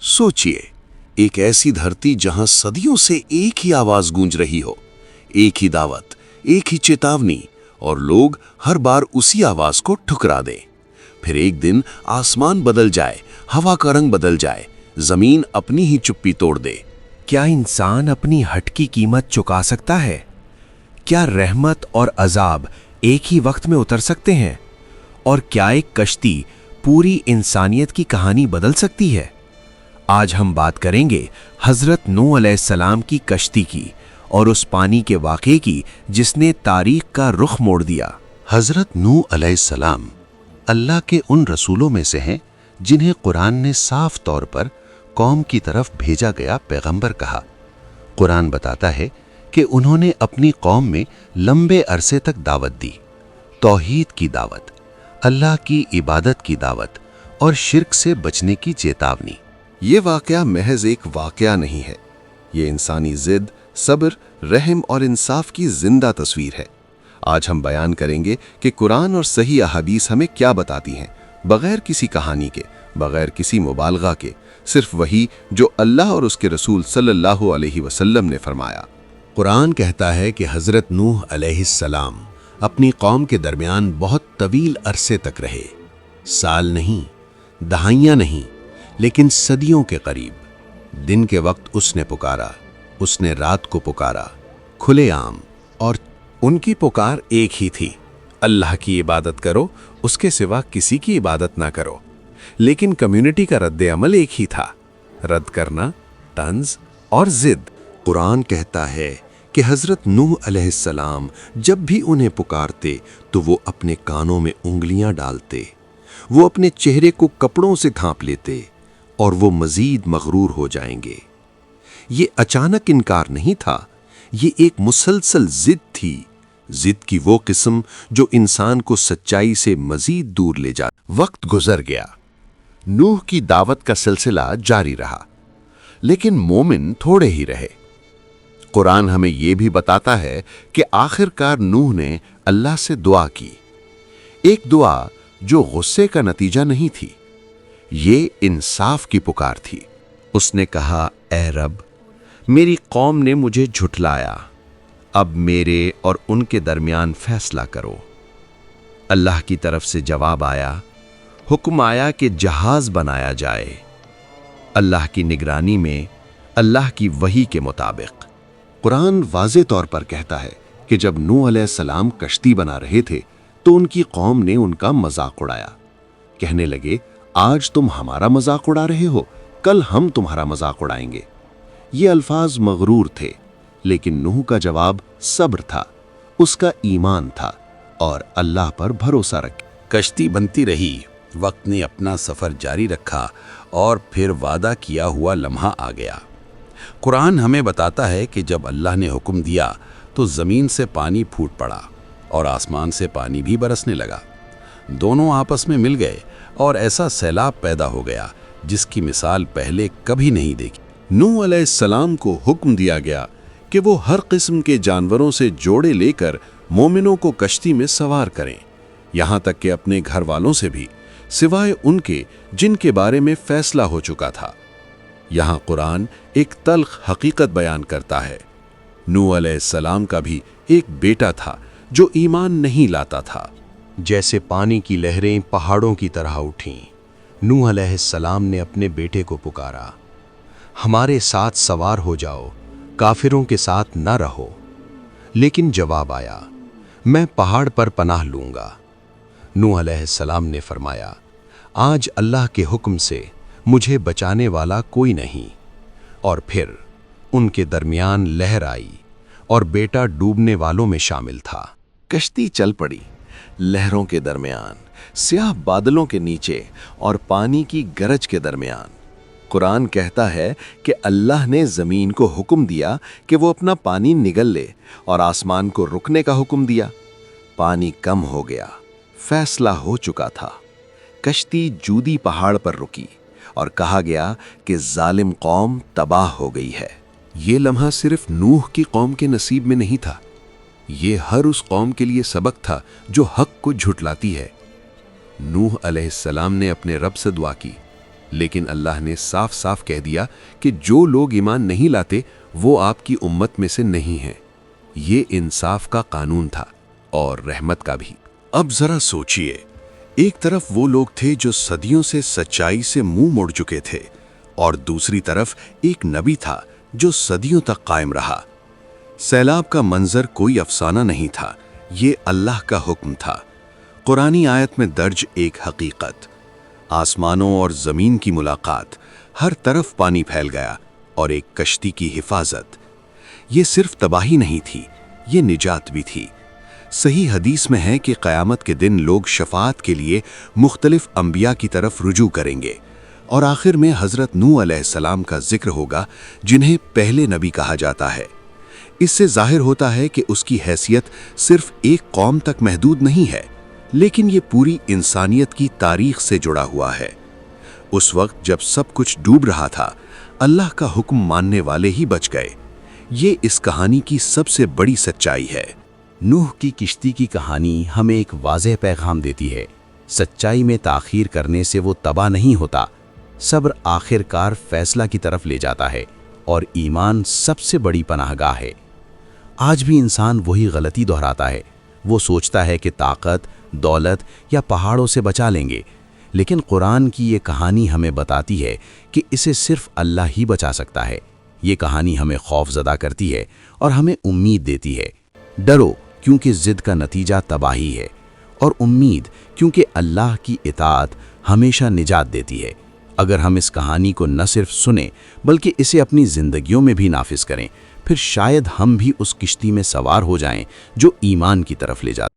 सोचिए, एक ऐसी धरती जहां सदियों से एक ही आवाज गूंज रही हो, एक ही दावत, एक ही चेतावनी, और लोग हर बार उसी आवाज को ठुकरा दें। फिर एक दिन आसमान बदल जाए, हवा का रंग बदल जाए, जमीन अपनी ही चुप्पी तोड़ दे। क्या इंसान अपनी हट की कीमत चुका सकता है? क्या रहमत और अजाब एक ही वक्त में उतर सकते हैं? और क्या एक कश्ती पूरी इंसानियत की कहानी बदल सकती है? आज हम बात करेंगे हजरत नूह अलैहिस्सलाम की कश्ती की और उस पानी के वाक़े की जिसने तारीख का रुख मोड़ दिया। हजरत नूह अलैहिस्सलाम अल्लाह के उन रसूलों में से हैं जिन्हें कुरान ने साफ तौर पर कौम की तरफ भेजा गया पैगंबर कहा। कुरान बताता है कि उन्होंने अपनी कौम में लंबे अरसे तक दावत दी, तौहीद की दावत, अल्लाह की इबादत की दावत और शिर्क से बचने की चेतावनी। ये वाक़या महज एक वाक़या नहीं है, ये इंसानी जिद, सब्र, रहम और इंसाफ की जिंदा तस्वीर है। आज हम बयान करेंगे कि कुरान और सही अहादीस हमें क्या बताती हैं, बगैर किसी कहानी के, बगैर किसी मुबालगा के, सिर्फ वही जो अल्लाह और उसके रसूल सल्लल्लाहु अलैहि वसल्लम ने फरमाया। कुरान कहता है कि हजरत नूह अलैहिस्सलाम अपनी कौम के दरमियान बहुत तवील अरसे तक रहे। साल नहीं, दहाइयां नहीं, लेकिन सदियों के करीब। दिन के वक्त उसने पुकारा, उसने रात को पुकारा, खुलेआम, और उनकी पुकार एक ही थी, अल्लाह की इबादत करो, उसके सिवा किसी की इबादत ना करो। लेकिन कम्युनिटी का रद्द अमल एक ही था, रद्द करना, तंज और जिद। कुरान कहता है कि हजरत नूह अलैहिस्सलाम जब भी उन्हें पुकारते तो वो अपने कानों में उंगलियां डालते, वो अपने चेहरे को कपड़ों से ढांप लेते और वो मजीद मगरूर हो जाएंगे। ये अचानक इनकार नहीं था, ये एक मुसलसल जिद थी, जिद की वो किस्म जो इंसान को सच्चाई से मजीद दूर ले जा। वक्त गुजर गया, नूह की दावत का सिलसिला जारी रहा, लेकिन मोमिन थोड़े ही रहे। कुरान हमें यह भी बताता है कि आखिरकार नूह ने अल्लाह से दुआ की, एक दुआ जो गुस्से का नतीजा नहीं थी, ये इंसाफ की पुकार थी। उसने कहा, ए रब, मेरी कौम ने मुझे झुठलाया, अब मेरे और उनके दरमियान फैसला करो। अल्लाह की तरफ से जवाब आया, हुक्म आया कि जहाज बनाया जाए, अल्लाह की निगरानी में, अल्लाह की वही के मुताबिक। कुरान वाज़े तौर पर कहता है कि जब नूह अलैहिस्सलाम कश्ती बना रहे थे तो उनकी कौम ने उनका मजाक उड़ाया। कहने लगे, आज तुम हमारा मजाक उड़ा रहे हो, कल हम तुम्हारा मजाक उड़ाएंगे। ये अल्फाज मगरूर थे, लेकिन नूह का जवाब सब्र था, उसका ईमान था और अल्लाह पर भरोसा रख। कश्ती बनती रही, वक्त ने अपना सफ़र जारी रखा और फिर वादा किया हुआ लम्हा आ गया। कुरान हमें बताता है कि जब अल्लाह ने हुक्म दिया तो ज़मीन से पानी फूट पड़ा और आसमान से पानी भी बरसने लगा। दोनों आपस में मिल गए और ऐसा सैलाब पैदा हो गया जिसकी मिसाल पहले कभी नहीं देखी। नूह अलैहिस्सलाम को हुक्म दिया गया कि वो हर किस्म के जानवरों से जोड़े लेकर मोमिनों को कश्ती में सवार करें, यहाँ तक कि अपने घर वालों से भी, सिवाय उनके जिनके बारे में फैसला हो चुका था। यहाँ कुरान एक तल्ख हकीकत बयान करता है, नूह अलैहिस्सलाम का भी एक बेटा था जो ईमान नहीं लाता था। जैसे पानी की लहरें पहाड़ों की तरह उठीं, नूह अलैहिस्सलाम ने अपने बेटे को पुकारा, हमारे साथ सवार हो जाओ, काफिरों के साथ न रहो। लेकिन जवाब आया, मैं पहाड़ पर पनाह लूंगा। नूह अलैहिस्सलाम ने फरमाया, आज अल्लाह के हुक्म से मुझे बचाने वाला कोई नहीं। और फिर उनके दरमियान लहर आई और बेटा डूबने वालों में शामिल था। कश्ती चल पड़ी, लहरों के दरमियान, स्याह बादलों के नीचे और पानी की गरज के दरमियान। कुरान कहता है कि अल्लाह ने ज़मीन को हुक्म दिया कि वो अपना पानी निगल ले और आसमान को रुकने का हुक्म दिया। पानी कम हो गया, फैसला हो चुका था। कश्ती जूदी पहाड़ पर रुकी और कहा गया कि जालिम कौम तबाह हो गई है। ये लम्हा सिर्फ नूह की कौम के नसीब में नहीं था, ये हर उस कौम के लिए सबक था जो हक को झुटलाती है। नूह अलैहिस्सलाम ने अपने रब से दुआ की, لیکن اللہ نے صاف صاف کہہ دیا کہ جو لوگ ایمان نہیں لاتے وہ آپ کی امت میں سے نہیں ہیں۔ یہ انصاف کا قانون تھا اور رحمت کا بھی۔ اب ذرا سوچئے، ایک طرف وہ لوگ تھے جو صدیوں سے سچائی سے منہ موڑ چکے تھے، اور دوسری طرف ایک نبی تھا جو صدیوں تک قائم رہا۔ سیلاب کا منظر کوئی افسانہ نہیں تھا، یہ اللہ کا حکم تھا۔ قرآنی آیت میں درج ایک حقیقت، آسمانوں اور زمین کی ملاقات، ہر طرف پانی پھیل گیا اور ایک کشتی کی حفاظت۔ یہ صرف تباہی نہیں تھی، یہ نجات بھی تھی۔ صحیح حدیث میں ہے کہ قیامت کے دن لوگ شفاعت کے لیے مختلف انبیاء کی طرف رجوع کریں گے، اور آخر میں حضرت نوح علیہ السلام کا ذکر ہوگا، جنہیں پہلے نبی کہا جاتا ہے۔ اس سے ظاہر ہوتا ہے کہ اس کی حیثیت صرف ایک قوم تک محدود نہیں ہے، لیکن یہ پوری انسانیت کی تاریخ سے جڑا ہوا ہے۔ اس وقت جب سب کچھ ڈوب رہا تھا، اللہ کا حکم ماننے والے ہی بچ گئے۔ یہ اس کہانی کی سب سے بڑی سچائی ہے۔ نوح کی کشتی کی کہانی ہمیں ایک واضح پیغام دیتی ہے۔ سچائی میں تاخیر کرنے سے وہ تباہ نہیں ہوتا، صبر آخر کار فیصلہ کی طرف لے جاتا ہے، اور ایمان سب سے بڑی پناہ گاہ ہے۔ آج بھی انسان وہی غلطی دہراتا ہے، وہ سوچتا ہے کہ طاقت، دولت یا پہاڑوں سے بچا لیں گے، لیکن قرآن کی یہ کہانی ہمیں بتاتی ہے کہ اسے صرف اللہ ہی بچا سکتا ہے۔ یہ کہانی ہمیں خوف زدہ کرتی ہے اور ہمیں امید دیتی ہے۔ ڈرو کیونکہ ضد کا نتیجہ تباہی ہے، اور امید کیونکہ اللہ کی اطاعت ہمیشہ نجات دیتی ہے۔ اگر ہم اس کہانی کو نہ صرف سنیں بلکہ اسے اپنی زندگیوں میں بھی نافذ کریں، پھر شاید ہم بھی اس کشتی میں سوار ہو جائیں جو ایمان کی طرف لے جاتی ہے۔